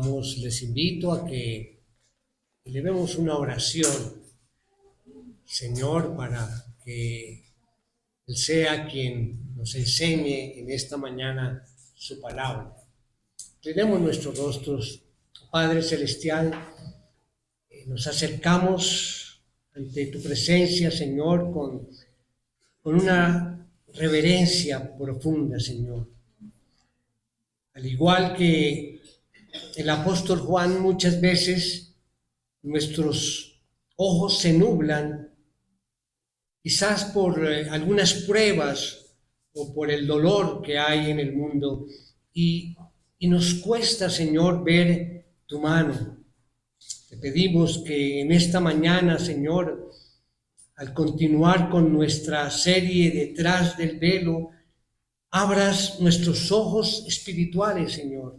Vamos, les invito a que elevemos una oración, Señor, para que Él sea quien nos enseñe en esta mañana su palabra. Inclinemos nuestros rostros. Padre Celestial, nos acercamos ante tu presencia, Señor, con una reverencia profunda, Señor. Al igual que el apóstol Juan, muchas veces nuestros ojos se nublan, quizás por algunas pruebas o por el dolor que hay en el mundo, y nos cuesta, Señor, ver tu mano. Te pedimos que en esta mañana, Señor, al continuar con nuestra serie Detrás del Velo, abras nuestros ojos espirituales, Señor.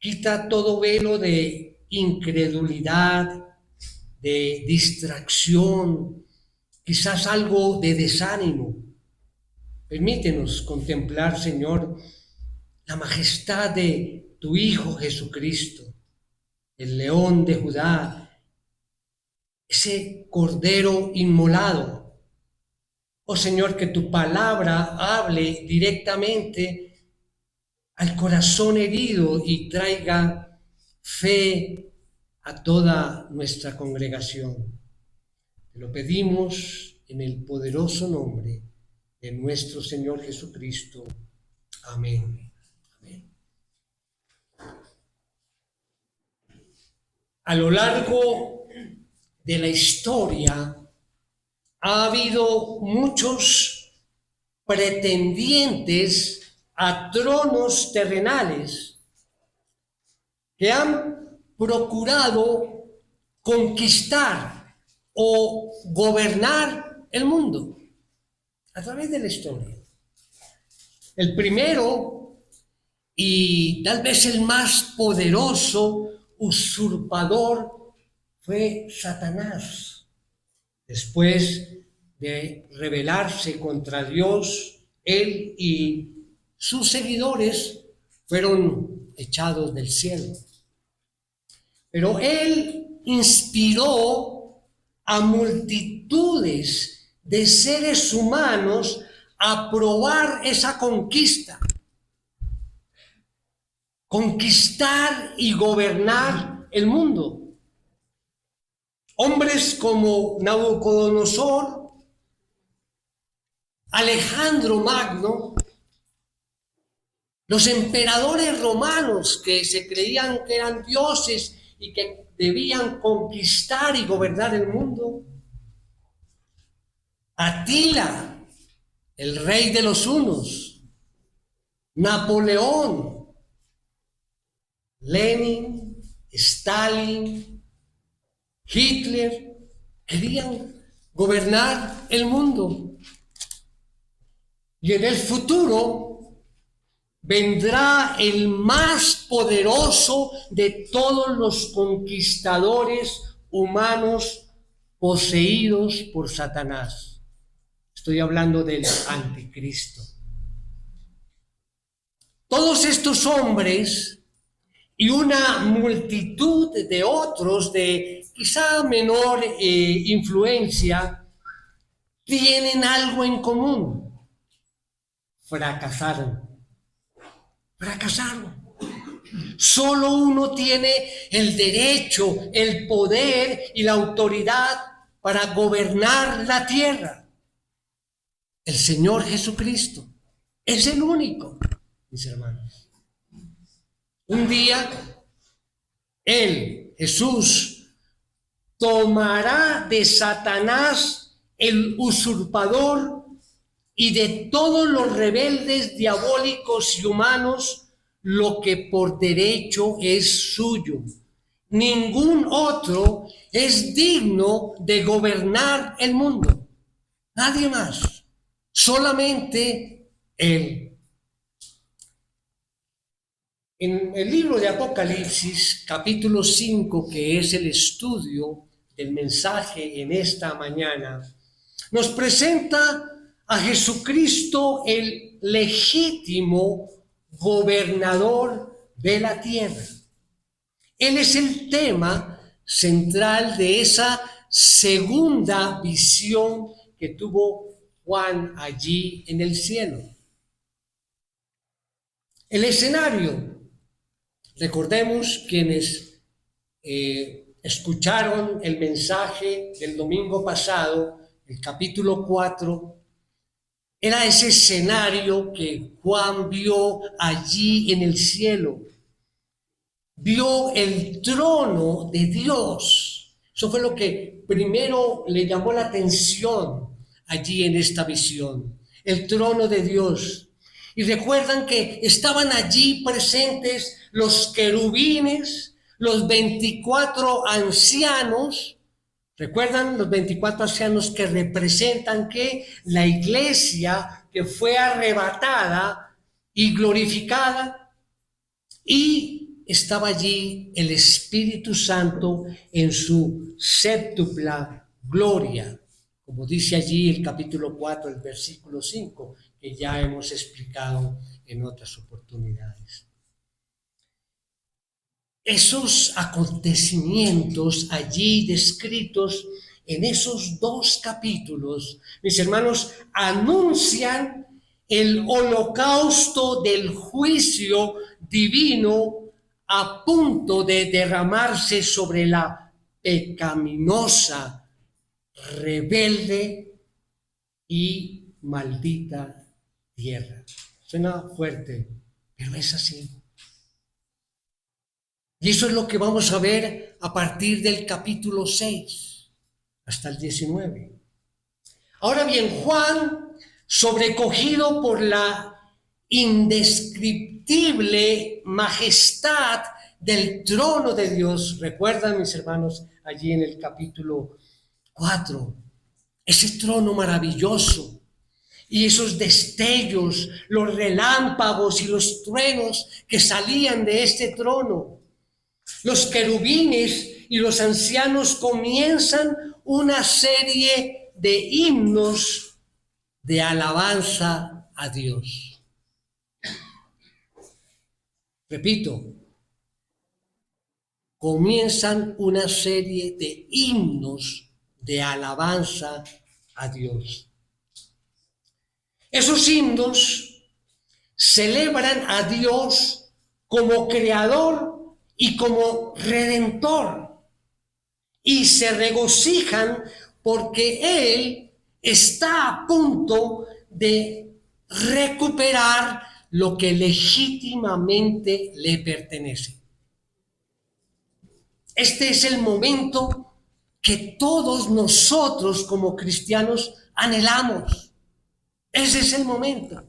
Quita todo velo de incredulidad, de distracción, quizás algo de desánimo. Permítenos contemplar, Señor, la majestad de tu Hijo Jesucristo, el León de Judá, ese Cordero inmolado. Oh Señor, que tu palabra hable directamente al corazón herido y traiga fe a toda nuestra congregación. Te lo pedimos en el poderoso nombre de nuestro Señor Jesucristo. Amén. Amén. A lo largo de la historia ha habido muchos pretendientes a tronos terrenales que han procurado conquistar o gobernar el mundo a través de la historia. El primero y tal vez el más poderoso usurpador fue Satanás. Después de rebelarse contra Dios, él y sus seguidores fueron echados del cielo. Pero él inspiró a multitudes de seres humanos a probar esa conquista. Conquistar y gobernar el mundo. Hombres como Nabucodonosor, Alejandro Magno, los emperadores romanos que se creían que eran dioses y que debían conquistar y gobernar el mundo. Atila, el rey de los hunos. Napoleón, Lenin, Stalin, Hitler, querían gobernar el mundo. Y en el futuro vendrá el más poderoso de todos los conquistadores humanos poseídos por Satanás. Estoy hablando del anticristo. Todos estos hombres y una multitud de otros de quizá menor influencia tienen algo en común. Fracasaron. Solo uno tiene el derecho, el poder y la autoridad para gobernar la tierra. El Señor Jesucristo es el único, mis hermanos. Un día, Él, Jesús, tomará de Satanás, el usurpador, y de todos los rebeldes diabólicos y humanos, lo que por derecho es suyo. Ningún otro es digno de gobernar el mundo. Nadie más. Solamente Él. En el libro de Apocalipsis, capítulo 5, que es el estudio del mensaje en esta mañana, nos presenta a Jesucristo, el legítimo gobernador de la tierra. Él es el tema central de esa segunda visión que tuvo Juan allí en el cielo. El escenario, recordemos quienes escucharon el mensaje del domingo pasado, el capítulo 4, era ese escenario que Juan vio allí en el cielo. Vio el trono de Dios. Eso fue lo que primero le llamó la atención allí en esta visión. El trono de Dios. Y recuerdan que estaban allí presentes los querubines, los 24 ancianos. ¿Recuerdan los 24 ancianos que representan que la iglesia que fue arrebatada y glorificada? Y estaba allí el Espíritu Santo en su séptupla gloria, como dice allí el capítulo 4, el versículo 5, que ya hemos explicado en otras oportunidades. Esos acontecimientos allí descritos en esos dos capítulos, mis hermanos, anuncian el holocausto del juicio divino a punto de derramarse sobre la pecaminosa, rebelde y maldita tierra. Suena fuerte, pero es así. Y eso es lo que vamos a ver a partir del capítulo 6 hasta el 19. Ahora bien, Juan, sobrecogido por la indescriptible majestad del trono de Dios, recuerdan mis hermanos allí en el capítulo 4, ese trono maravilloso y esos destellos, los relámpagos y los truenos que salían de este trono. Los querubines y los ancianos comienzan una serie de himnos de alabanza a Dios. Repito, comienzan una serie de himnos de alabanza a Dios. Esos himnos celebran a Dios como creador y como redentor, y se regocijan porque Él está a punto de recuperar lo que legítimamente le pertenece. Este es el momento que todos nosotros como cristianos anhelamos. Ese es el momento.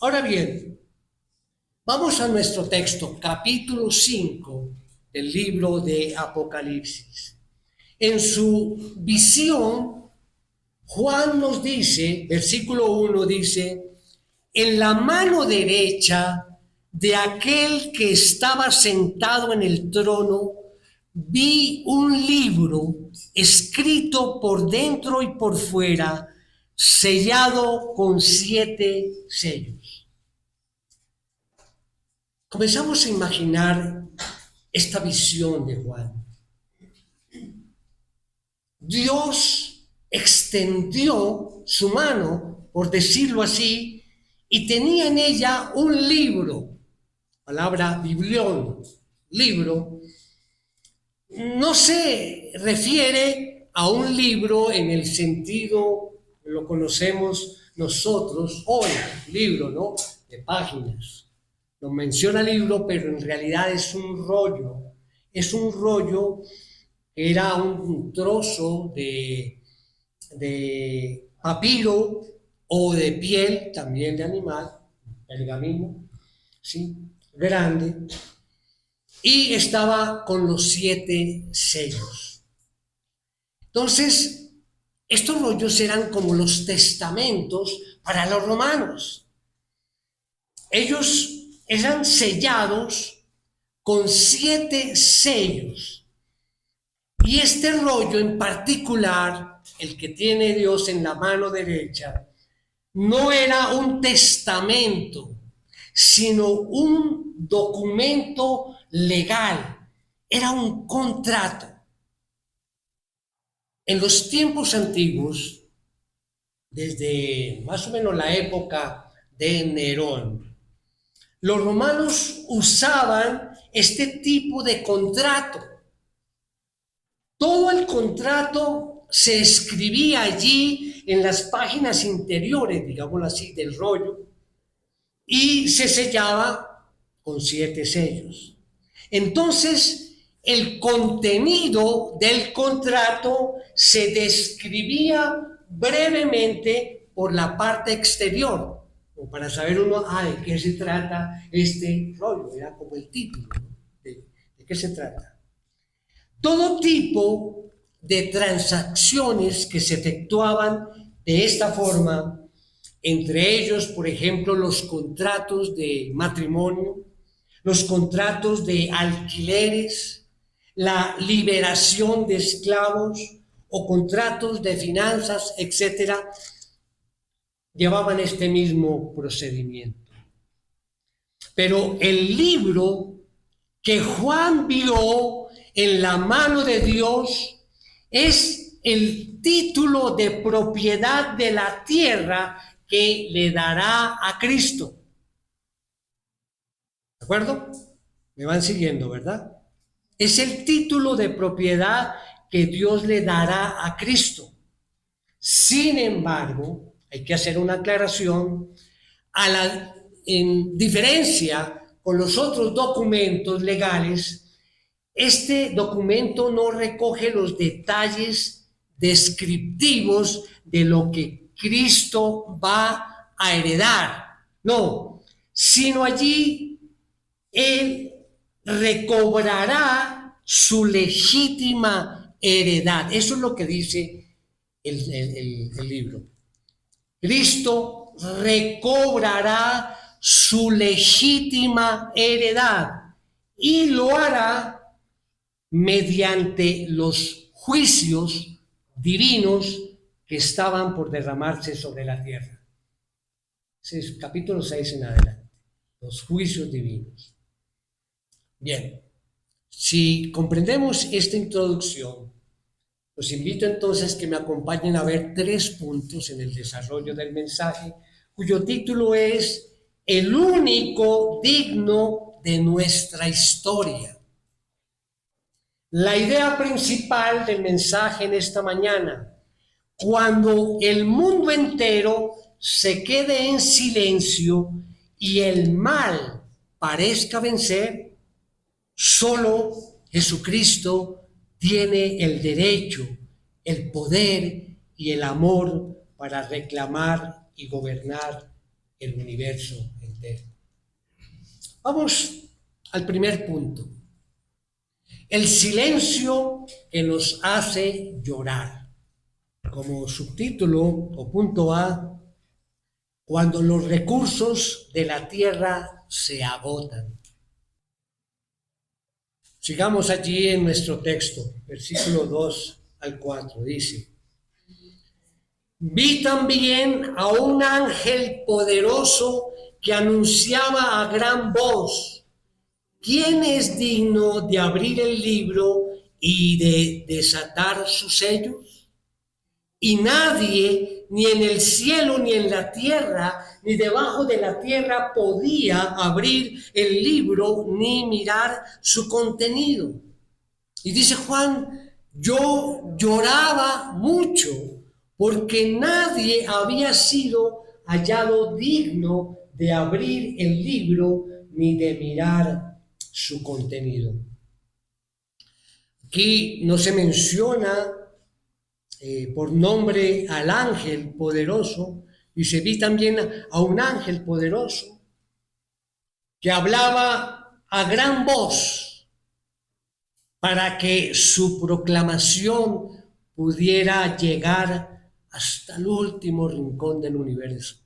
Ahora bien, vamos a nuestro texto, capítulo 5 del libro de Apocalipsis. En su visión, Juan nos dice, versículo 1 dice, en la mano derecha de aquel que estaba sentado en el trono, vi un libro escrito por dentro y por fuera, sellado con 7 sellos. Comenzamos a imaginar esta visión de Juan. Dios extendió su mano, por decirlo así, y tenía en ella un libro, palabra biblión, libro. No se refiere a un libro en el sentido que lo conocemos nosotros hoy, libro, ¿no? De páginas. Lo menciona libro, pero en realidad es un rollo. Es un rollo que era un trozo de papiro o de piel, también de animal, pergamino, ¿sí? Grande, y estaba con los 7 sellos. Entonces, estos rollos eran como los testamentos para los romanos. Ellos eran sellados con 7 sellos. Y este rollo en particular, el que tiene Dios en la mano derecha, no era un testamento, sino un documento legal era un contrato. En los tiempos antiguos, desde más o menos la época de Nerón, los romanos usaban este tipo de contrato. Todo el contrato se escribía allí en las páginas interiores, digámoslo así, del rollo, y se sellaba con 7 sellos. Entonces, el contenido del contrato se describía brevemente por la parte exterior, como para saber uno, de qué se trata este rollo, era como el título, ¿no? ¿De qué se trata? Todo tipo de transacciones que se efectuaban de esta forma, entre ellos, por ejemplo, los contratos de matrimonio, los contratos de alquileres, la liberación de esclavos o contratos de finanzas, etcétera, llevaban este mismo procedimiento. Pero el libro que Juan vio en la mano de Dios es el título de propiedad de la tierra que le dará a Cristo. ¿De acuerdo? Me van siguiendo, ¿verdad? Es el título de propiedad que Dios le dará a Cristo. Sin embargo, hay que hacer una aclaración, en diferencia con los otros documentos legales, este documento no recoge los detalles descriptivos de lo que Cristo va a heredar, no, sino allí Él recobrará su legítima heredad. Eso es lo que dice el libro. Cristo recobrará su legítima heredad y lo hará mediante los juicios divinos que estaban por derramarse sobre la tierra. Ese es capítulo 6 en adelante, los juicios divinos. Bien, si comprendemos esta introducción, los invito entonces que me acompañen a ver 3 puntos en el desarrollo del mensaje, cuyo título es El único digno de nuestra historia. La idea principal del mensaje en esta mañana: cuando el mundo entero se quede en silencio y el mal parezca vencer, solo Jesucristo tiene el derecho, el poder y el amor para reclamar y gobernar el universo entero. Vamos al primer punto. El silencio que nos hace llorar. Como subtítulo o punto A, cuando los recursos de la tierra se agotan. Sigamos allí en nuestro texto, versículo 2 al 4, dice: Vi también a un ángel poderoso que anunciaba a gran voz: ¿quién es digno de abrir el libro y de desatar sus sellos? Y nadie, ni en el cielo, ni en la tierra, ni debajo de la tierra, podía abrir el libro ni mirar su contenido. Y dice Juan: yo lloraba mucho porque nadie había sido hallado digno de abrir el libro ni de mirar su contenido. Aquí no se menciona por nombre al ángel poderoso, y se vi también a un ángel poderoso que hablaba a gran voz para que su proclamación pudiera llegar hasta el último rincón del universo.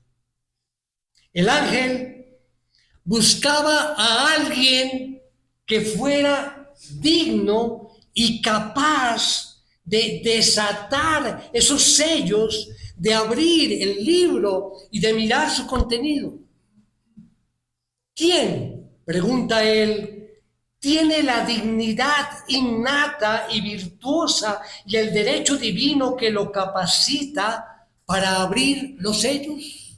El ángel buscaba a alguien que fuera digno y capaz de desatar esos sellos, de abrir el libro y de mirar su contenido. ¿Quién? Pregunta él. tiene la dignidad innata y virtuosa y el derecho divino que lo capacita para abrir los sellos?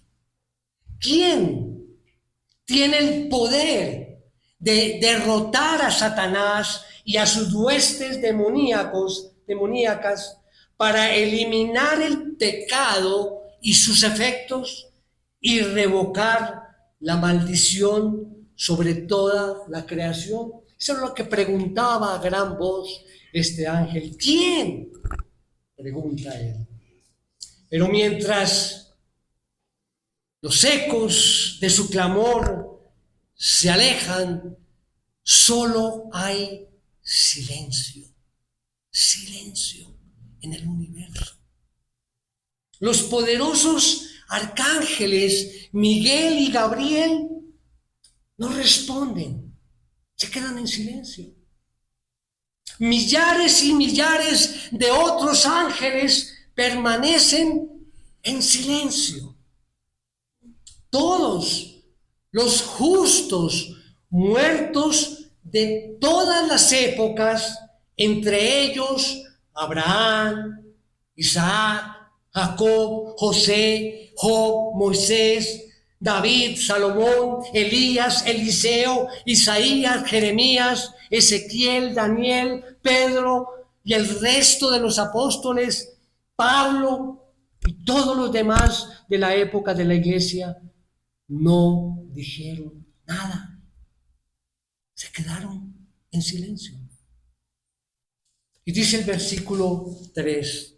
¿Quién tiene el poder de derrotar a Satanás y a sus huestes demoníacas para eliminar el pecado y sus efectos y revocar la maldición sobre toda la creación? Eso es lo que preguntaba a gran voz este ángel. ¿Quién? Pregunta él. Pero mientras los ecos de su clamor se alejan, solo hay silencio, silencio en el universo. Los poderosos arcángeles Miguel y Gabriel no responden, se quedan en silencio. Millares y millares de otros ángeles permanecen en silencio. Todos los justos muertos de todas las épocas, entre ellos Abraham, Isaac, Jacob, José, Job, Moisés, David, Salomón, Elías, Eliseo, Isaías, Jeremías, Ezequiel, Daniel, Pedro y el resto de los apóstoles, Pablo y todos los demás de la época de la iglesia, no dijeron nada. Se quedaron en silencio. Y dice el versículo 3.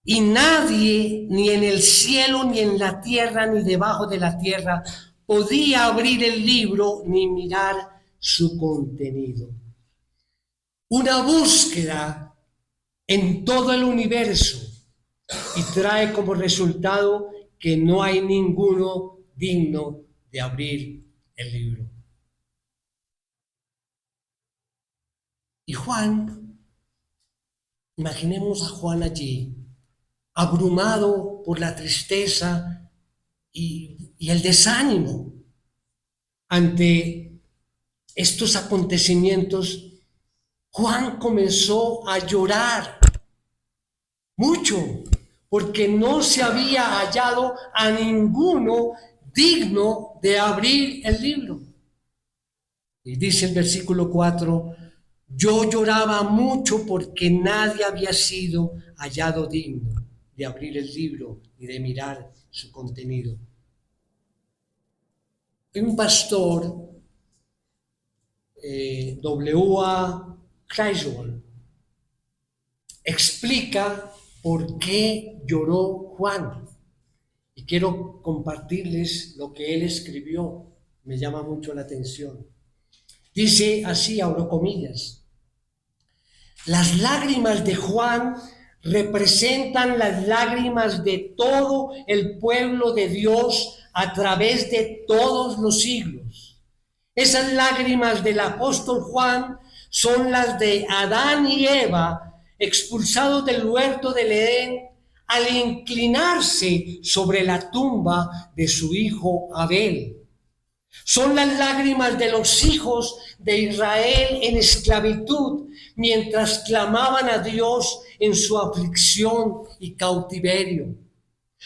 Y nadie, ni en el cielo, ni en la tierra, ni debajo de la tierra, podía abrir el libro ni mirar su contenido. Una búsqueda en todo el universo y trae como resultado que no hay ninguno digno de abrir el libro. Y Juan, imaginemos a Juan allí, abrumado por la tristeza y el desánimo ante estos acontecimientos. Juan comenzó a llorar mucho porque no se había hallado a ninguno digno de abrir el libro. Y dice el versículo 4, yo lloraba mucho porque nadie había sido hallado digno de abrir el libro y de mirar su contenido. Un pastor, W.A. Criswell, explica por qué lloró Juan. Y quiero compartirles lo que él escribió. Me llama mucho la atención. Dice así, abro comillas: las lágrimas de Juan representan las lágrimas de todo el pueblo de Dios a través de todos los siglos. Esas lágrimas del apóstol Juan son las de Adán y Eva, expulsados del huerto del Edén al inclinarse sobre la tumba de su hijo Abel. Son las lágrimas de los hijos de Israel en esclavitud, mientras clamaban a Dios en su aflicción y cautiverio.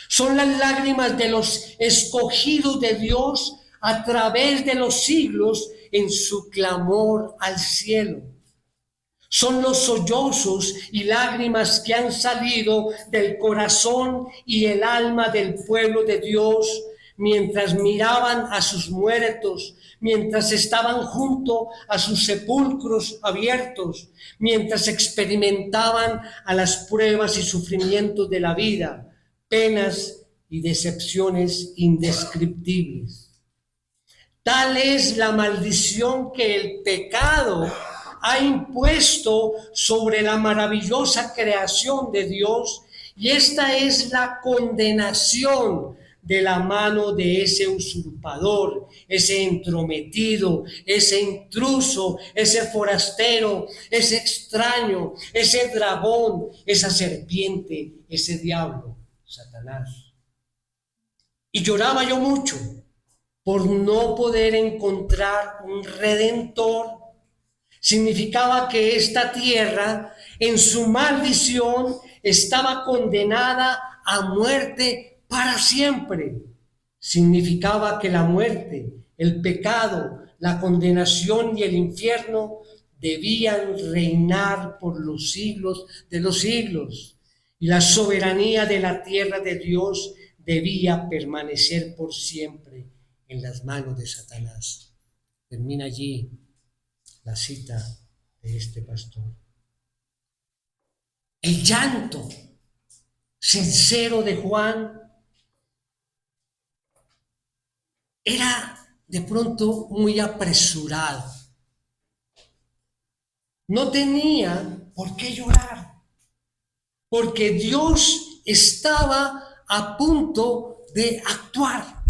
Son las lágrimas de los escogidos de Dios a través de los siglos en su clamor al cielo. Son los sollozos y lágrimas que han salido del corazón y el alma del pueblo de Dios mientras miraban a sus muertos, mientras estaban junto a sus sepulcros abiertos, mientras experimentaban a las pruebas y sufrimientos de la vida, penas y decepciones indescriptibles. Tal es la maldición que el pecado ha impuesto sobre la maravillosa creación de Dios, y esta es la condenación de la mano de ese usurpador, ese entrometido, ese intruso, ese forastero, ese extraño, ese dragón, esa serpiente, ese diablo, Satanás. Y lloraba yo mucho por no poder encontrar un redentor. Significaba que esta tierra, en su maldición, estaba condenada a muerte para siempre. Significaba que la muerte, el pecado, la condenación y el infierno debían reinar por los siglos de los siglos. Y la soberanía de la tierra de Dios debía permanecer por siempre en las manos de Satanás. Termina allí la cita de este pastor. El llanto sincero de Juan era de pronto muy apresurado. No tenía por qué llorar, porque Dios estaba a punto de actuar.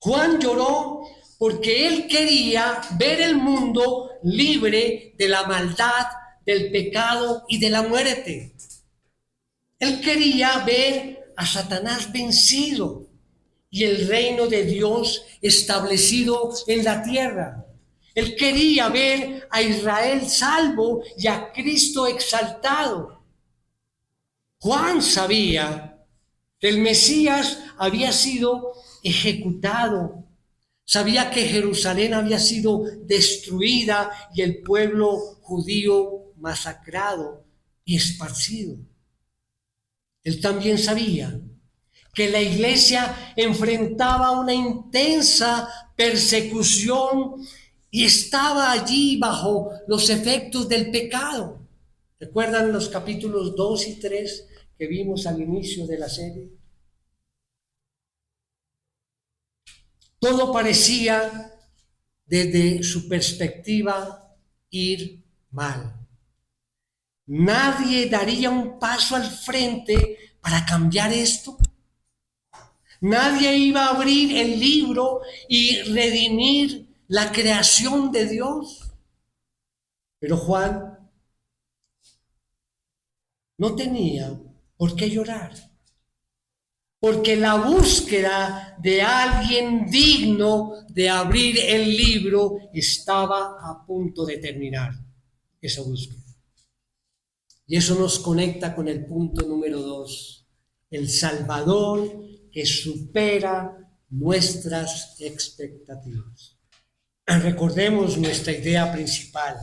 Juan lloró porque él quería ver el mundo libre de la maldad, del pecado y de la muerte. Él quería ver a Satanás vencido y el reino de Dios establecido en la tierra. Él quería ver a Israel salvo y a Cristo exaltado. Juan sabía que el Mesías había sido ejecutado. Sabía que Jerusalén había sido destruida y el pueblo judío masacrado y esparcido. Él también sabía que la iglesia enfrentaba una intensa persecución y estaba allí bajo los efectos del pecado. ¿Recuerdan los capítulos 2 y 3 que vimos al inicio de la serie? Todo parecía, desde su perspectiva, ir mal. Nadie daría un paso al frente para cambiar esto. Nadie iba a abrir el libro y redimir la creación de Dios. Pero Juan no tenía por qué llorar, porque la búsqueda de alguien digno de abrir el libro estaba a punto de terminar, esa búsqueda. Y eso nos conecta con el punto número 2, el Salvador que supera nuestras expectativas. Recordemos nuestra idea principal.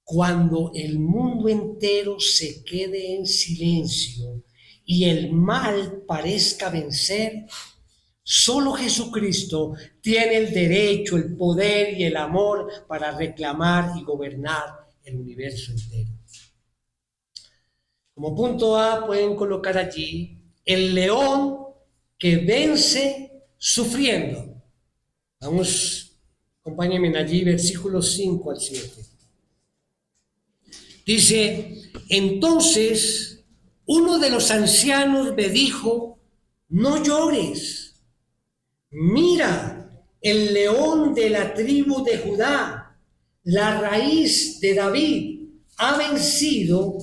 Cuando el mundo entero se quede en silencio y el mal parezca vencer, solo Jesucristo tiene el derecho, el poder y el amor para reclamar y gobernar el universo entero. Como punto A pueden colocar allí el león que vence sufriendo. Vamos, acompáñenme allí, versículos 5 al 7. Dice, entonces uno de los ancianos me dijo, no llores, mira, el león de la tribu de Judá, la raíz de David, ha vencido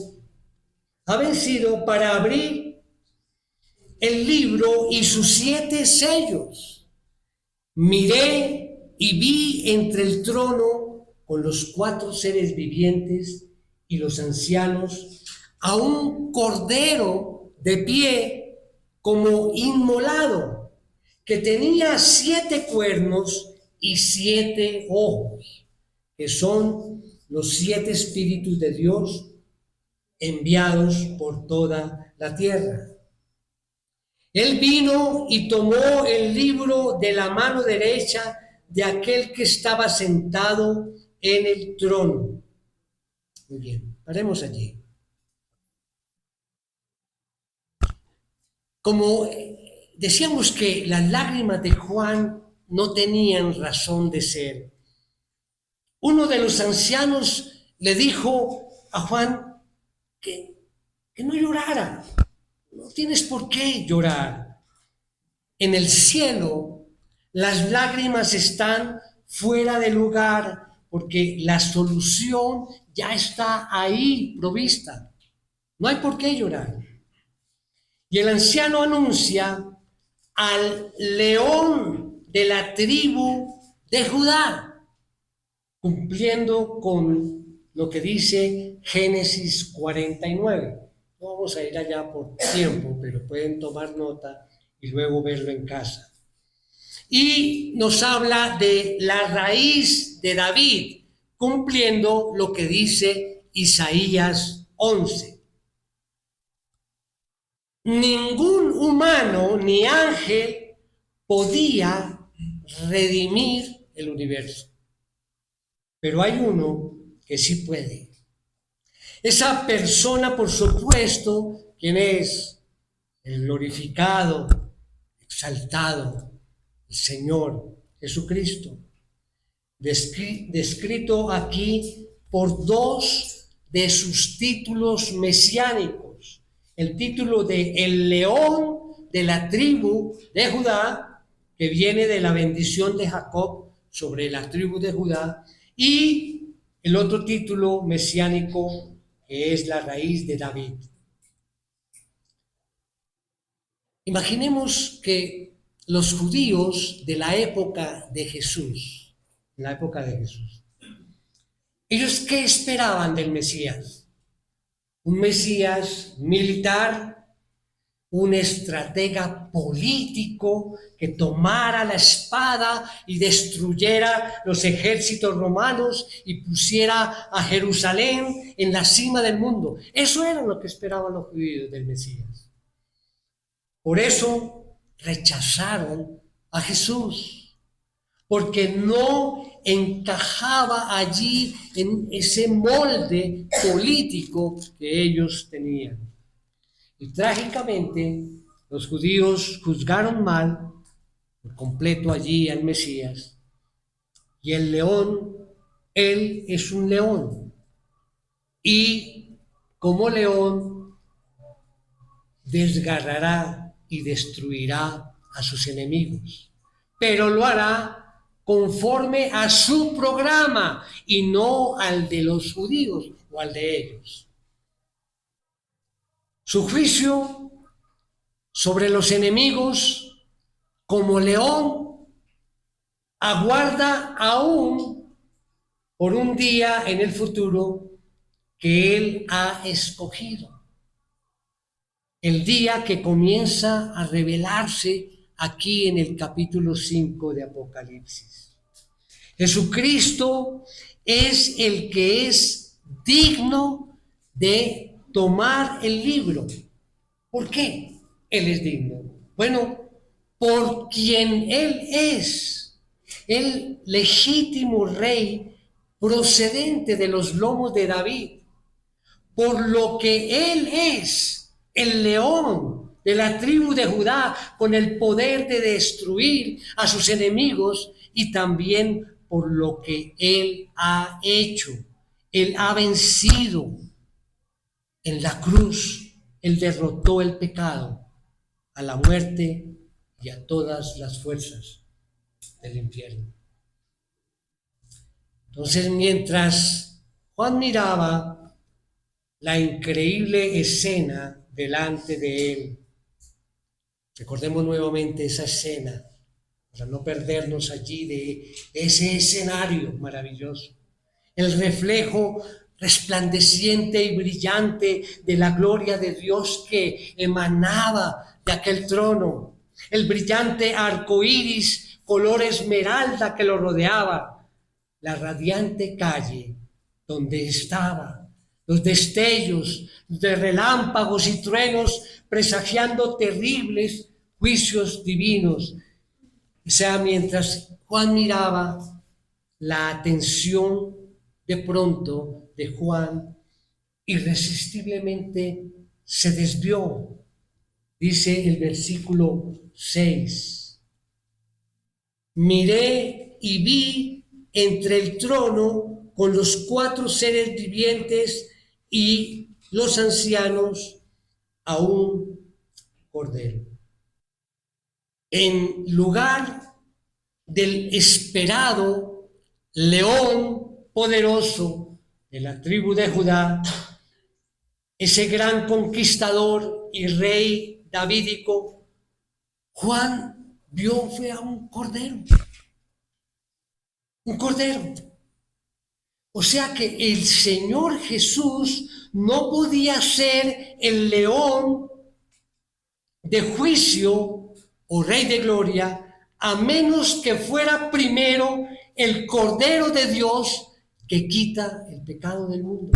para abrir el libro y sus 7 sellos. Miré y vi entre el trono con los 4 seres vivientes y los ancianos a un cordero de pie como inmolado, que tenía 7 cuernos y 7 ojos, que son los 7 espíritus de Dios enviados por toda la tierra. Él vino y tomó el libro de la mano derecha de aquel que estaba sentado en el trono. Muy bien, paremos allí. Como decíamos que las lágrimas de Juan no tenían razón de ser, uno de los ancianos le dijo a Juan que no llorara. No tienes por qué llorar. En el cielo, las lágrimas están fuera de lugar porque la solución ya está ahí provista. No hay por qué llorar. Y el anciano anuncia al león de la tribu de Judá, cumpliendo con lo que dice Génesis 49. No vamos a ir allá por tiempo, pero pueden tomar nota y luego verlo en casa. Y nos habla de la raíz de David, cumpliendo lo que dice Isaías 11. Ningún humano ni ángel podía redimir el universo, pero hay uno que sí puede. Esa persona, por supuesto, ¿quién es? El glorificado, exaltado, el Señor Jesucristo, descrito aquí por dos de sus títulos mesiánicos. El título de el león de la tribu de Judá, que viene de la bendición de Jacob sobre la tribu de Judá, y el otro título mesiánico, que es la raíz de David. Imaginemos que los judíos de la época de Jesús, ¿ellos qué esperaban del Mesías? Un Mesías militar, un estratega político que tomara la espada y destruyera los ejércitos romanos y pusiera a Jerusalén en la cima del mundo. Eso era lo que esperaban los judíos del Mesías. Por eso rechazaron a Jesús, porque no encajaba allí en ese molde político que ellos tenían. Y trágicamente, los judíos juzgaron mal por completo allí al Mesías. Y el león, él es un león. Y como león, desgarrará y destruirá a sus enemigos. Pero lo hará conforme a su programa y no al de los judíos o al de ellos. Su juicio sobre los enemigos, como león, aguarda aún por un día en el futuro que él ha escogido. El día que comienza a revelarse aquí en el capítulo 5 de Apocalipsis. Jesucristo es el que es digno de tomar el libro. ¿Por qué Él es digno? Bueno, por quien Él es, el legítimo rey procedente de los lomos de David, por lo que Él es, el león de la tribu de Judá, con el poder de destruir a sus enemigos, y también por lo que Él ha hecho. Él ha vencido en la cruz. Él derrotó el pecado, a la muerte y a todas las fuerzas del infierno. Entonces, mientras Juan miraba la increíble escena delante de él, recordemos nuevamente esa escena, para no perdernos allí de ese escenario maravilloso, el reflejo resplandeciente y brillante de la gloria de Dios que emanaba de aquel trono, el brillante arco iris color esmeralda que lo rodeaba, la radiante calle donde estaba, los destellos de relámpagos y truenos presagiando terribles juicios divinos. O sea, mientras Juan miraba, la atención de pronto de Juan irresistiblemente se desvió. Dice el versículo 6. Miré y vi entre el trono con los 4 seres vivientes y los ancianos a un cordero. En lugar del esperado león poderoso de la tribu de Judá, ese gran conquistador y rey davídico, Juan vio fue a un cordero. Un cordero. O sea que el Señor Jesús no podía ser el león de juicio o rey de gloria, a menos que fuera primero el Cordero de Dios que quita el pecado del mundo.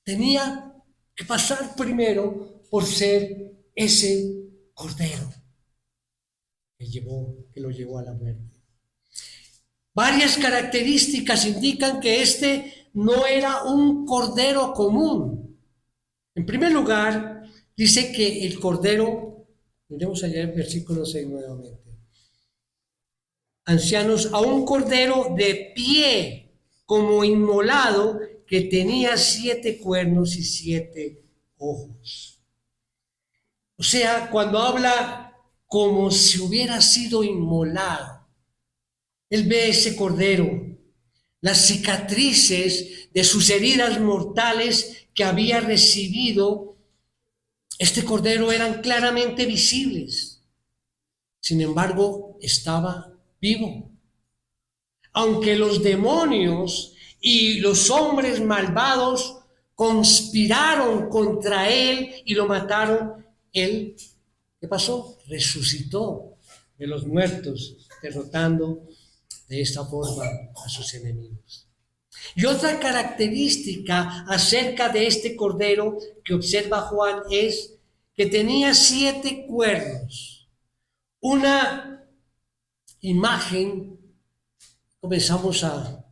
Tenía que pasar primero por ser ese Cordero que lo llevó a la muerte. Varias características indican que este no era un cordero común. En primer lugar, dice que el cordero, miremos allá el versículo 6 nuevamente. Ancianos, a un cordero de pie, como inmolado, que tenía 7 cuernos y 7 ojos. O sea, cuando habla como si hubiera sido inmolado, él ve ese cordero, las cicatrices de sus heridas mortales que había recibido. Este cordero eran claramente visibles. Sin embargo, estaba vivo. Aunque los demonios y los hombres malvados conspiraron contra él y lo mataron, él, ¿qué pasó? Resucitó de los muertos, derrotando de esta forma a sus enemigos. Y otra característica acerca de este cordero que observa Juan es que tenía 7 cuernos. Una imagen, comenzamos a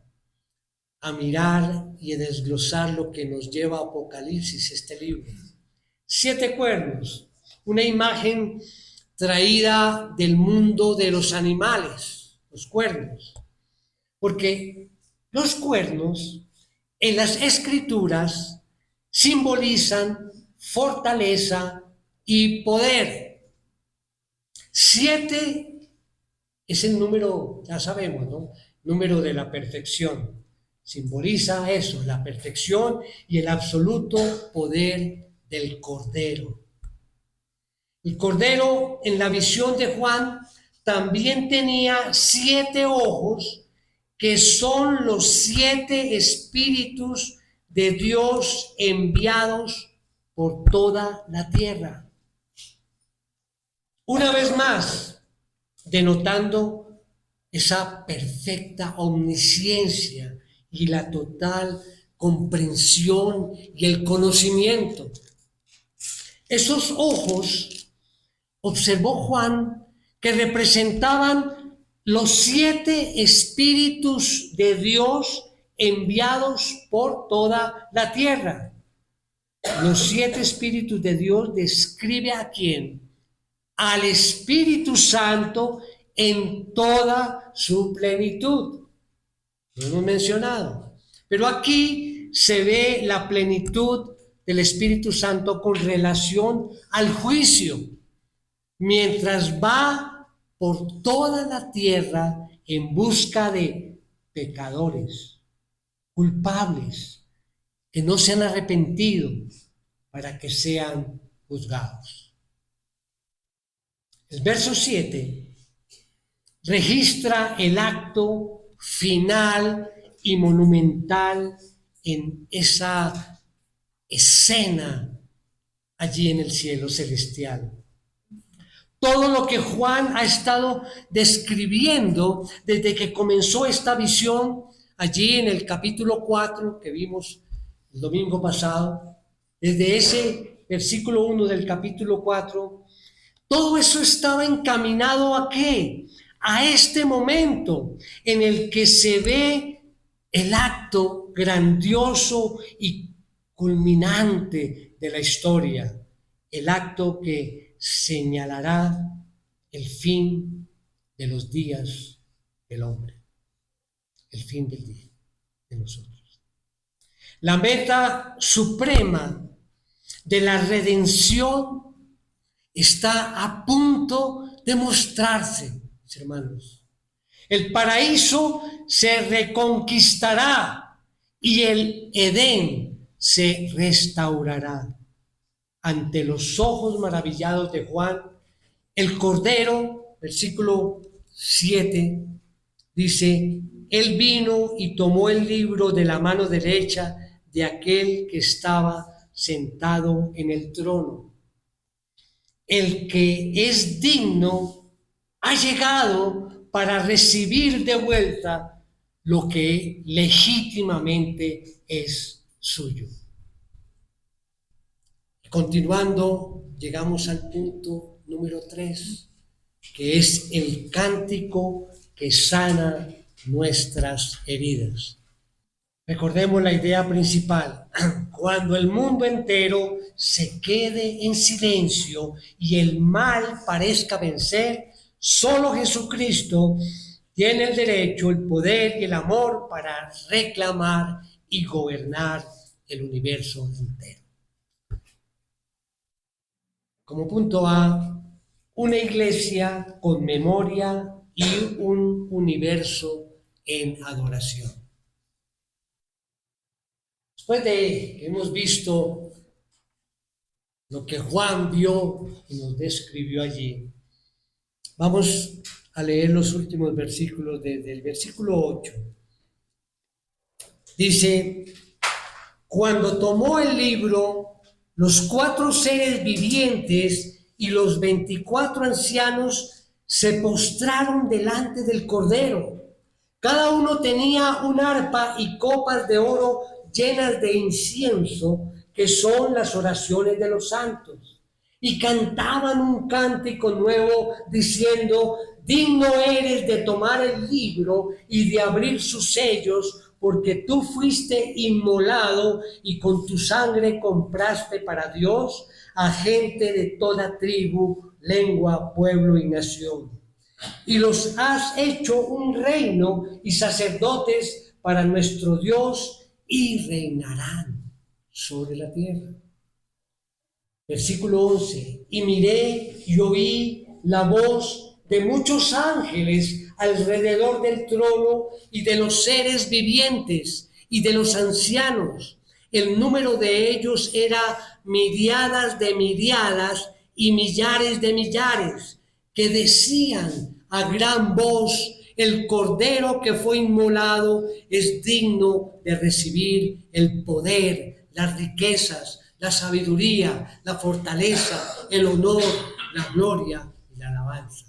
mirar y a desglosar lo que nos lleva a Apocalipsis, este libro. 7 cuernos, una imagen traída del mundo de los animales, los cuernos. Porque los cuernos en las escrituras simbolizan fortaleza y poder. 7 es el número, ya sabemos, ¿no? Número de la perfección. Simboliza eso, la perfección y el absoluto poder del Cordero. El Cordero, en la visión de Juan, también tenía 7 ojos, que son los 7 espíritus de Dios enviados por toda la tierra. Una vez más, denotando esa perfecta omnisciencia y la total comprensión y el conocimiento. Esos ojos, observó Juan, que representaban los 7 espíritus de Dios enviados por toda la tierra. Los 7 espíritus de Dios describe a quién, al Espíritu Santo en toda su plenitud. Lo hemos mencionado. Pero aquí se ve la plenitud del Espíritu Santo con relación al juicio, mientras va por toda la tierra en busca de pecadores, culpables, que no se han arrepentido para que sean juzgados. El verso 7 registra el acto final y monumental en esa escena allí en el cielo celestial. Todo lo que Juan ha estado describiendo desde que comenzó esta visión allí en el capítulo 4 que vimos el domingo pasado, desde ese versículo 1 del capítulo 4, todo eso estaba encaminado ¿a qué? A este momento en el que se ve el acto grandioso y culminante de la historia, el acto que señalará el fin de los días del hombre, el fin del día de nosotros. La meta suprema de la redención está a punto de mostrarse, mis hermanos. El paraíso se reconquistará y el Edén se restaurará. Ante los ojos maravillados de Juan, el Cordero versículo 7, dice: Él vino y tomó el libro de la mano derecha de aquel que estaba sentado en el trono. El que es digno ha llegado para recibir de vuelta lo que legítimamente es suyo. Continuando, llegamos al punto número 3, que es el cántico que sana nuestras heridas. Recordemos la idea principal: cuando el mundo entero se quede en silencio y el mal parezca vencer, solo Jesucristo tiene el derecho, el poder y el amor para reclamar y gobernar el universo entero. Como punto A, una iglesia con memoria y un universo en adoración. Después de que hemos visto lo que Juan vio y nos describió allí, vamos a leer los últimos versículos desde el versículo 8. Dice: cuando tomó el libro, los 4 seres vivientes y los 24 ancianos se postraron delante del Cordero. Cada uno tenía un arpa y copas de oro llenas de incienso, que son las oraciones de los santos. Y cantaban un cántico nuevo diciendo: digno eres de tomar el libro y de abrir sus sellos, porque tú fuiste inmolado y con tu sangre compraste para Dios a gente de toda tribu, lengua, pueblo y nación. Y los has hecho un reino y sacerdotes para nuestro Dios, y reinarán sobre la tierra. Versículo 11: y miré y oí la voz de muchos ángeles alrededor del trono y de los seres vivientes y de los ancianos. El número de ellos era miriadas de miriadas y millares de millares, que decían a gran voz: el Cordero que fue inmolado es digno de recibir el poder, las riquezas, la sabiduría, la fortaleza, el honor, la gloria y la alabanza.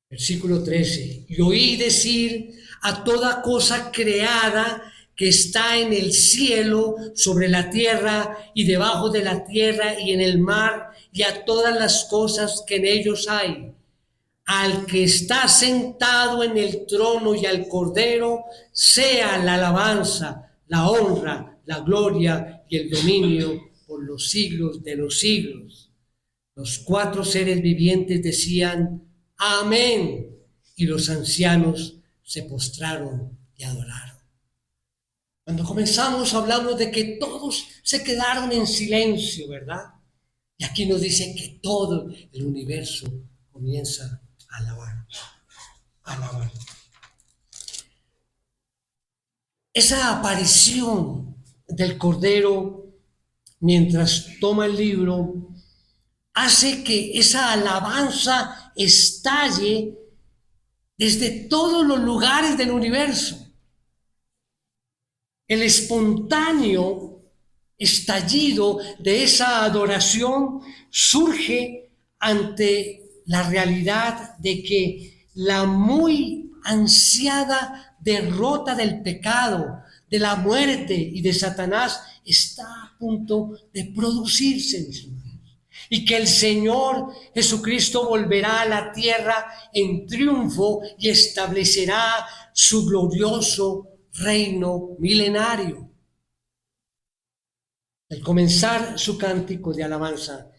Versículo 13: y oí decir a toda cosa creada que está en el cielo, sobre la tierra y debajo de la tierra y en el mar, y a todas las cosas que en ellos hay: al que está sentado en el trono y al Cordero, sea la alabanza, la honra, la gloria y el dominio por los siglos de los siglos. Los 4 seres vivientes decían: amén, y los ancianos se postraron y adoraron. Cuando comenzamos hablamos de que todos se quedaron en silencio, ¿verdad? Y aquí nos dice que todo el universo comienza a alabar. Esa aparición del Cordero mientras toma el libro hace que esa alabanza estalle desde todos los lugares del universo. El espontáneo estallido de esa adoración surge ante la realidad de que la muy ansiada derrota del pecado, de la muerte y de Satanás está a punto de producirse, mis hermanos, y que el Señor Jesucristo volverá a la tierra en triunfo y establecerá su glorioso reino milenario. Al comenzar su cántico de alabanza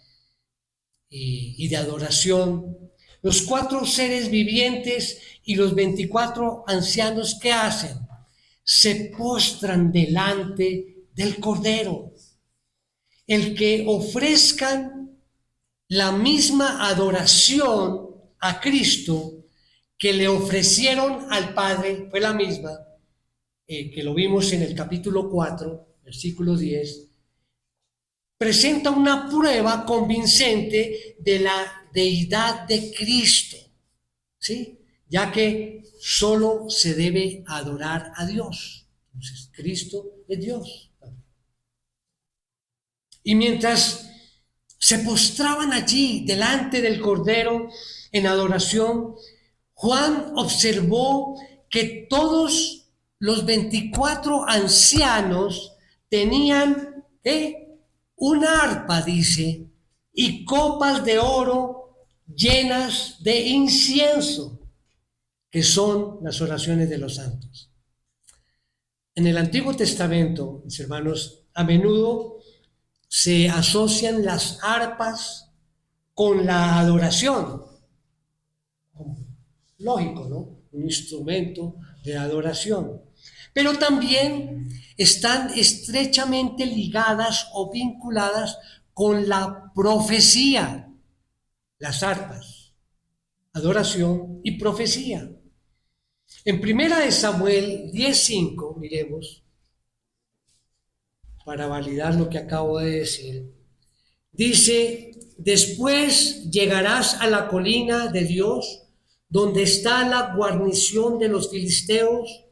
y de adoración, los 4 seres vivientes y los 24 ancianos, ¿qué hacen? Se postran delante del Cordero. El que ofrezcan la misma adoración a Cristo que le ofrecieron al Padre, fue la misma, que lo vimos en el capítulo 4, versículo 10, presenta una prueba convincente de la deidad de Cristo, ¿sí? Ya que solo se debe adorar a Dios. Entonces, Cristo es Dios. Y mientras se postraban allí delante del Cordero en adoración, Juan observó que todos los 24 ancianos tenían una arpa, dice, y copas de oro llenas de incienso, que son las oraciones de los santos. En el Antiguo Testamento, mis hermanos, a menudo se asocian las arpas con la adoración. Lógico, ¿no? Un instrumento de adoración. Pero también están estrechamente ligadas o vinculadas con la profecía, las arpas, adoración y profecía. En 1 Samuel 10:5, miremos, para validar lo que acabo de decir, dice: después llegarás a la colina de Dios, donde está la guarnición de los filisteos,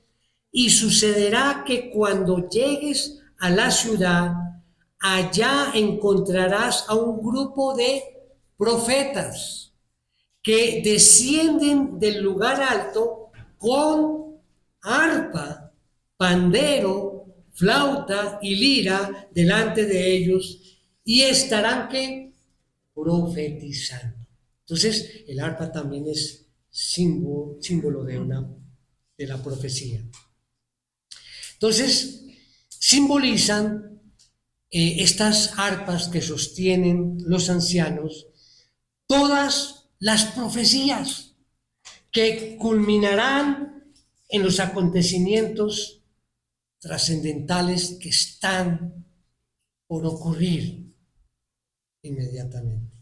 y sucederá que cuando llegues a la ciudad, allá encontrarás a un grupo de profetas que descienden del lugar alto con arpa, pandero, flauta y lira delante de ellos, y estarán que profetizando. Entonces, el arpa también es símbolo de la profecía. Entonces, simbolizan estas arpas que sostienen los ancianos todas las profecías que culminarán en los acontecimientos trascendentales que están por ocurrir inmediatamente.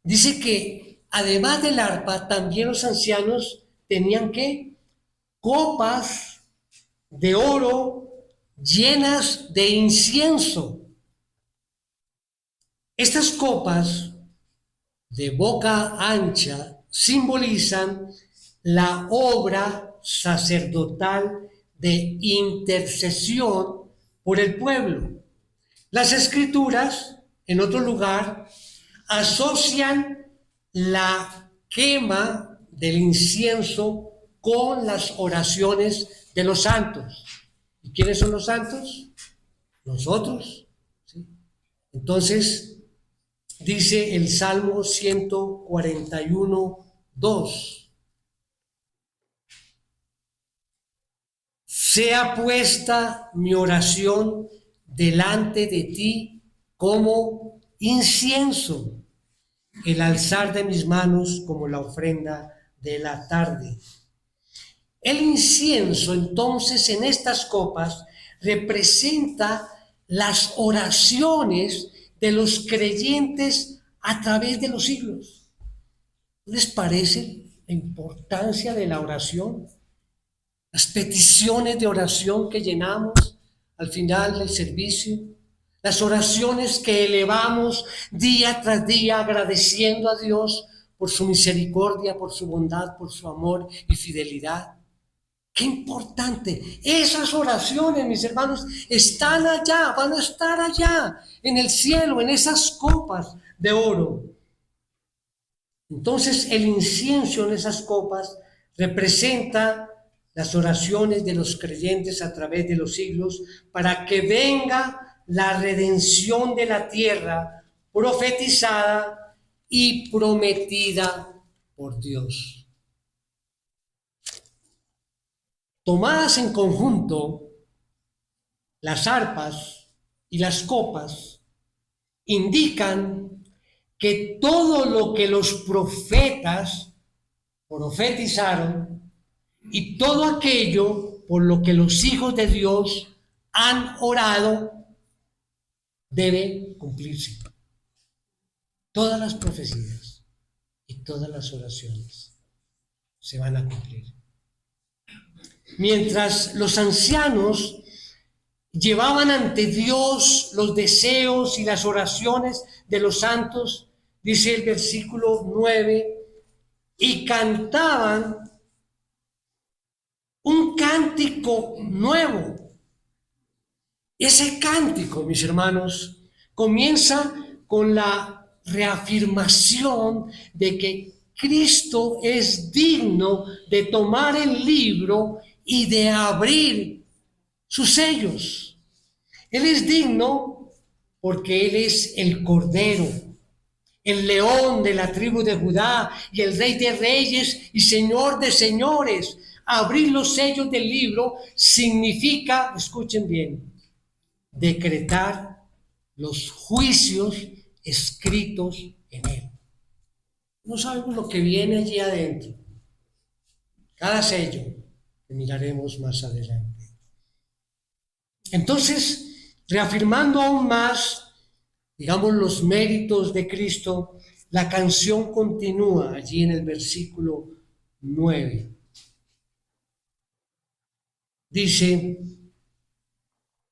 Dice que además del arpa, también los ancianos tenían que copas de oro llenas de incienso. Estas copas de boca ancha simbolizan la obra sacerdotal de intercesión por el pueblo. Las escrituras, en otro lugar, asocian la quema del incienso con las oraciones de los santos. ¿Y quiénes son los santos? Nosotros, ¿sí? Entonces, dice el Salmo 141:2: sea puesta mi oración delante de ti como incienso, el alzar de mis manos como la ofrenda de la tarde. El incienso, entonces, en estas copas representa las oraciones de los creyentes a través de los siglos. ¿Les parece la importancia de la oración? Las peticiones de oración que llenamos al final del servicio, las oraciones que elevamos día tras día agradeciendo a Dios por su misericordia, por su bondad, por su amor y fidelidad. ¡Qué importante! Esas oraciones, mis hermanos, están allá, van a estar allá, en el cielo, en esas copas de oro. Entonces, el incienso en esas copas representa las oraciones de los creyentes a través de los siglos para que venga la redención de la tierra profetizada y prometida por Dios. Tomadas en conjunto, las arpas y las copas indican que todo lo que los profetas profetizaron y todo aquello por lo que los hijos de Dios han orado debe cumplirse. Todas las profecías y todas las oraciones se van a cumplir. Mientras los ancianos llevaban ante Dios los deseos y las oraciones de los santos, Dice el versículo 9, y cantaban un cántico nuevo. Ese cántico, mis hermanos, comienza con la reafirmación de que Cristo es digno de tomar el libro y de abrir sus sellos. Él es digno porque Él es el Cordero, el león de la tribu de Judá y el Rey de reyes y Señor de señores. Abrir los sellos del libro significa, escuchen bien, decretar los juicios escritos en él. No sabemos lo que viene allí adentro. Cada sello que miraremos más adelante. Entonces, reafirmando aún más, digamos, los méritos de Cristo, la canción continúa allí en el versículo 9. Dice,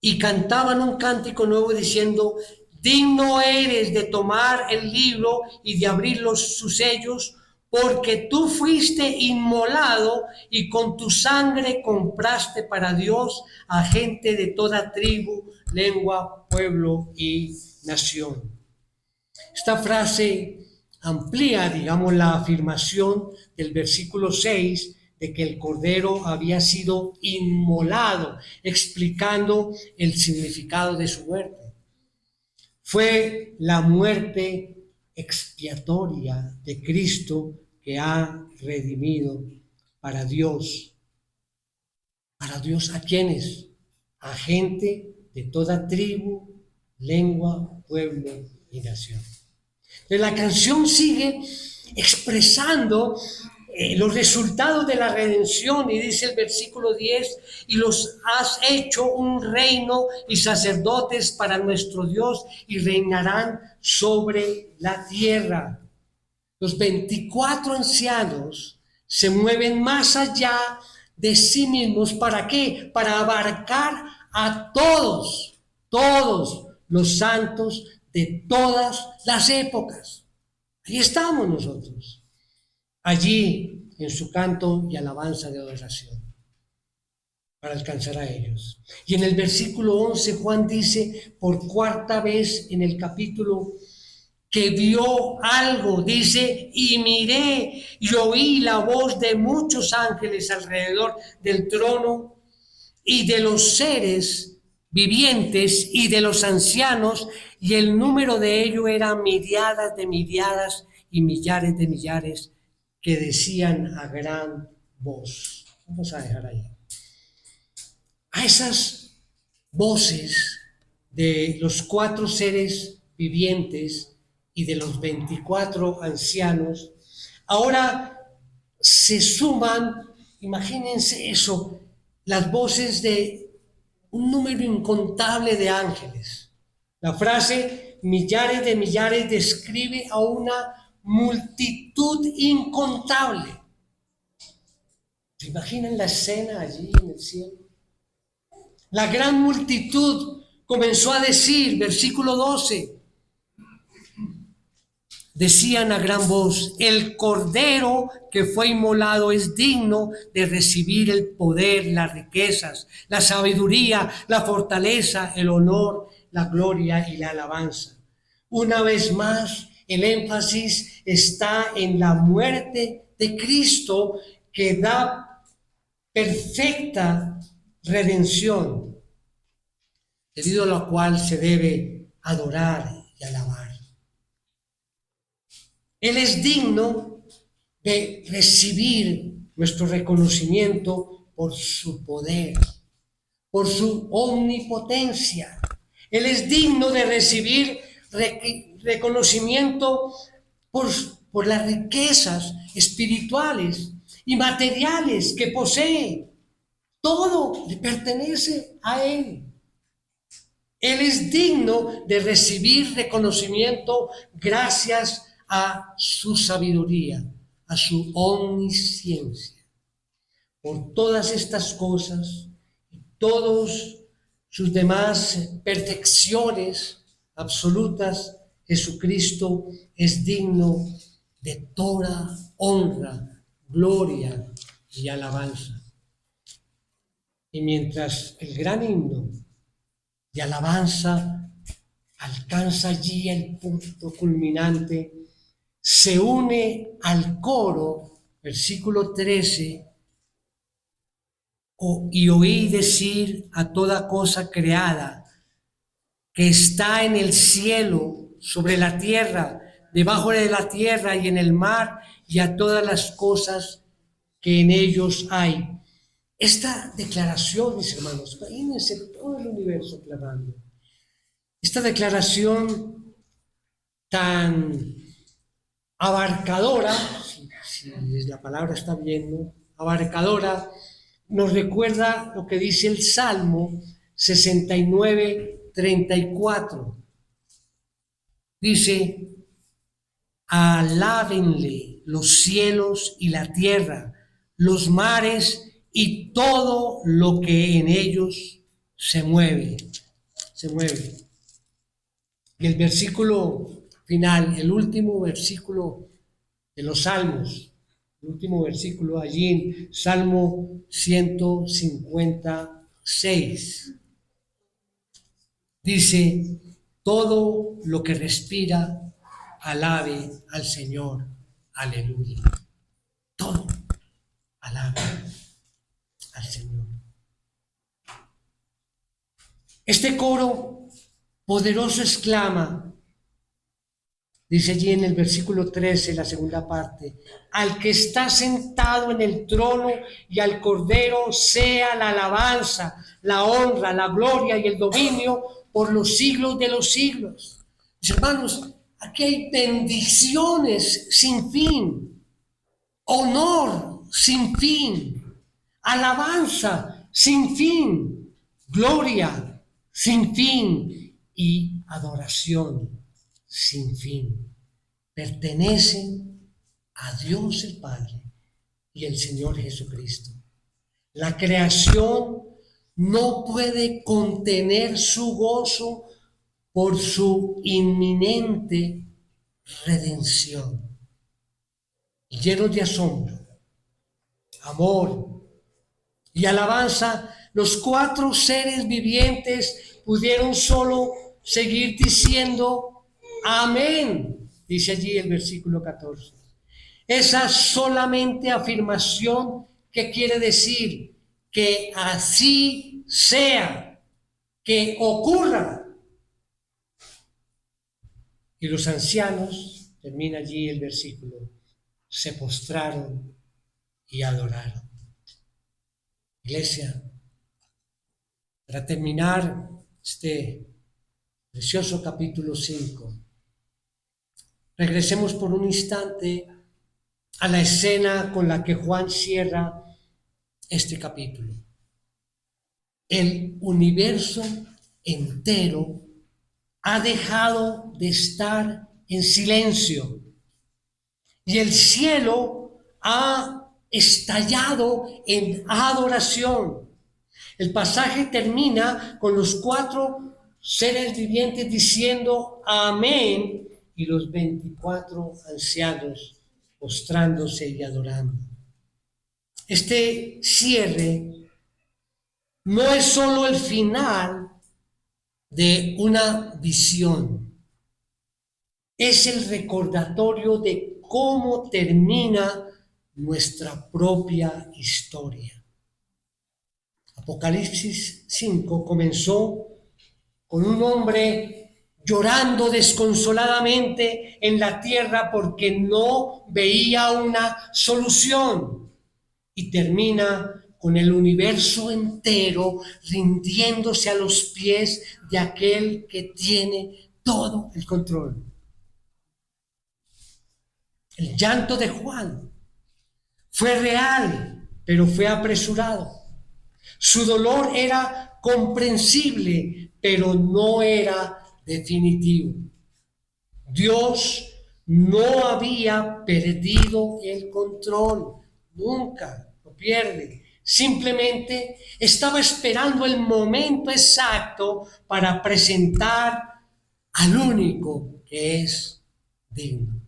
y cantaban un cántico nuevo diciendo, digno eres de tomar el libro y de abrir sus sellos, porque tú fuiste inmolado y con tu sangre compraste para Dios a gente de toda tribu, lengua, pueblo y nación. Esta frase amplía, digamos, la afirmación del versículo 6 de que el Cordero había sido inmolado, explicando el significado de su muerte. Fue la muerte expiatoria de Cristo que ha redimido para Dios. ¿Para Dios a quiénes? A gente de toda tribu, lengua, pueblo y nación. Pero la canción sigue expresando los resultados de la redención y dice el versículo 10, y los has hecho un reino y sacerdotes para nuestro Dios y reinarán sobre la tierra. Los 24 ancianos se mueven más allá de sí mismos. ¿Para qué? Para abarcar a todos los santos de todas las épocas. Ahí estamos nosotros, allí en su canto y alabanza de adoración, para alcanzar a ellos. Y en el versículo 11 Juan dice por cuarta vez en el capítulo que vio algo, dice, y miré y oí la voz de muchos ángeles alrededor del trono y de los seres vivientes y de los ancianos, y el número de ellos era miriadas de miriadas y millares de millares, que decían a gran voz. Vamos a dejar ahí. A esas voces de los 4 seres vivientes y de los 24 ancianos, ahora se suman, imagínense eso, las voces de un número incontable de ángeles. La frase millares de millares describe a una multitud incontable. ¿Se imaginan la escena allí en el cielo? La gran multitud comenzó a decir, versículo 12, decían a gran voz, el Cordero que fue inmolado es digno de recibir el poder, las riquezas, la sabiduría, la fortaleza, el honor, la gloria y la alabanza. Una vez más, el énfasis está en la muerte de Cristo que da perfecta redención, debido a la cual se debe adorar y alabar. Él es digno de recibir nuestro reconocimiento por su poder, por su omnipotencia. Él es digno de recibir reconocimiento por las riquezas espirituales y materiales que posee. Todo le pertenece a Él. Él es digno de recibir reconocimiento gracias a su sabiduría, a su omnisciencia. Por todas estas cosas y todos sus demás perfecciones absolutas, Jesucristo es digno de toda honra, gloria y alabanza. Y mientras el gran himno de alabanza alcanza allí el punto culminante, se une al coro, versículo 13, y oí decir a toda cosa creada que está en el cielo, sobre la tierra, debajo de la tierra y en el mar, y a todas las cosas que en ellos hay. Esta declaración, mis hermanos, imagínense todo el universo clamando. Esta declaración tan abarcadora, si la palabra está bien, ¿no? Abarcadora, nos recuerda lo que dice el Salmo 69:34. Dice: alábenle los cielos y la tierra, los mares y todo lo que en ellos se mueve. Y el versículo final, el último versículo de los Salmos, el último versículo allí en Salmo 156, dice: todo lo que respira, alabe al Señor. Aleluya. Todo alabe al Señor. Este coro poderoso exclama, dice allí en el versículo 13, la segunda parte: al que está sentado en el trono y al Cordero sea la alabanza, la honra, la gloria y el dominio por los siglos de los siglos. Mis hermanos, aquí hay bendiciones sin fin, honor sin fin, alabanza sin fin, gloria sin fin y adoración sin fin. Pertenecen a Dios el Padre y el Señor Jesucristo. La creación no puede contener su gozo por su inminente redención. Y llenos de asombro, amor y alabanza, los cuatro seres vivientes pudieron solo seguir diciendo amén, dice allí el versículo 14. Esa solamente afirmación que quiere decir que así sea, que ocurra. Y los ancianos, termina allí el versículo, se postraron y adoraron. Iglesia, para terminar este precioso capítulo 5, regresemos por un instante a la escena con la que Juan cierra este capítulo. El universo entero ha dejado de estar en silencio y el cielo ha estallado en adoración. El pasaje termina con los cuatro seres vivientes diciendo amén y los 24 ancianos postrándose y adorando. Este cierre no es solo el final de una visión, es el recordatorio de cómo termina nuestra propia historia. Apocalipsis 5 comenzó con un hombre llorando desconsoladamente en la tierra porque no veía una solución, y termina con el universo entero rindiéndose a los pies de aquel que tiene todo el control. El llanto de Juan fue real, pero fue apresurado. Su dolor era comprensible, pero no era definitivo. Dios no había perdido el control, nunca lo pierde. Simplemente estaba esperando el momento exacto para presentar al único que es digno.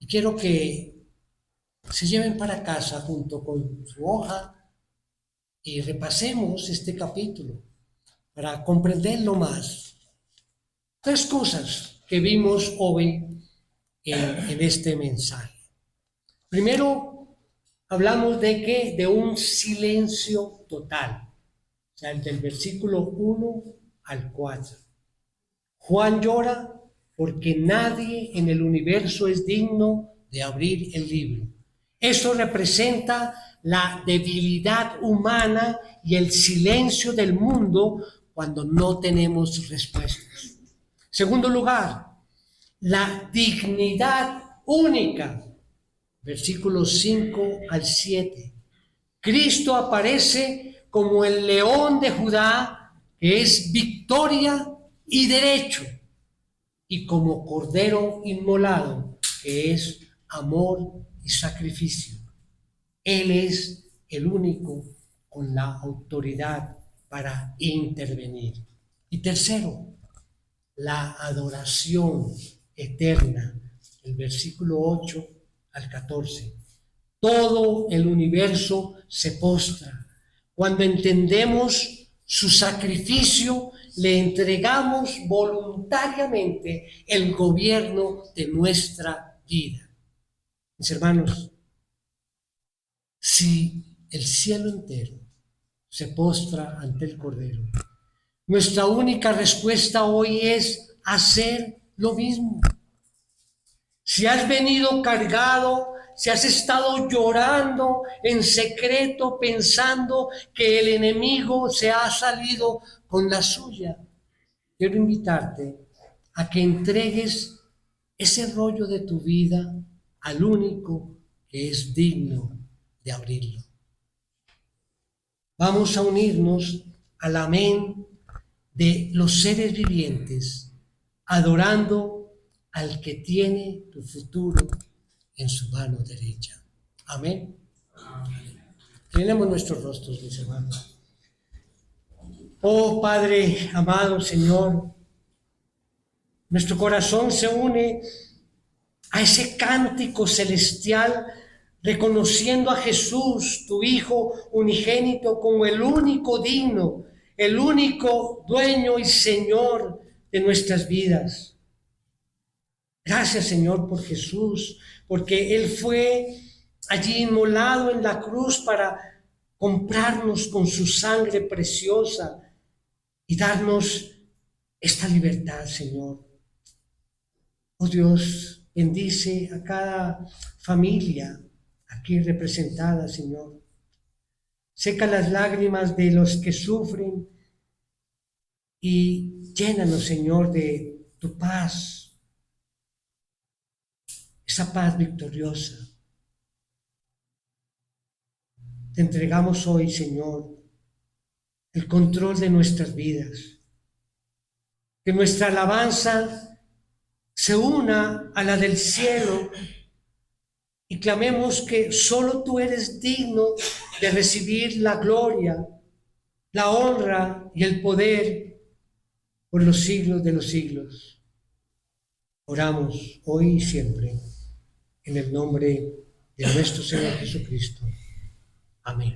Y quiero que se lleven para casa junto con su hoja y repasemos este capítulo para comprenderlo más. 3 cosas que vimos hoy en este mensaje. Primero, hablamos de un silencio total, o sea, del versículo 1 al 4. Juan llora porque nadie en el universo es digno de abrir el libro. Eso representa la debilidad humana y el silencio del mundo cuando no tenemos respuestas. Segundo lugar, la dignidad única, versículos 5 al 7. Cristo aparece como el león de Judá, que es victoria y derecho, y como cordero inmolado, que es amor y sacrificio. Él es el único con la autoridad para intervenir. Y tercero, la adoración eterna, el versículo 8 al 14. Todo el universo se postra. Cuando entendemos su sacrificio, le entregamos voluntariamente el gobierno de nuestra vida. Mis hermanos, si el cielo entero se postra ante el Cordero, nuestra única respuesta hoy es hacer lo mismo. Si has venido cargado, si has estado llorando en secreto pensando que el enemigo se ha salido con la suya, quiero invitarte a que entregues ese rollo de tu vida al único que es digno de abrirlo. Vamos a unirnos al amén de los seres vivientes, adorando al que tiene tu futuro en su mano derecha. Amén. Tenemos nuestros rostros, mis hermanos. Oh Padre amado Señor, nuestro corazón se une a ese cántico celestial, reconociendo a Jesús, tu Hijo unigénito, como el único digno, el único dueño y Señor de nuestras vidas. Gracias, Señor, por Jesús, porque Él fue allí inmolado en la cruz para comprarnos con su sangre preciosa y darnos esta libertad, Señor. Oh Dios, bendice a cada familia aquí representada, Señor. Seca las lágrimas de los que sufren y llénanos, Señor, de tu paz, esa paz victoriosa. Te entregamos hoy, Señor, el control de nuestras vidas. Que nuestra alabanza se una a la del cielo y clamemos que solo tú eres digno de recibir la gloria, la honra y el poder por los siglos de los siglos. Oramos hoy y siempre en el nombre de nuestro Señor Jesucristo. Amén.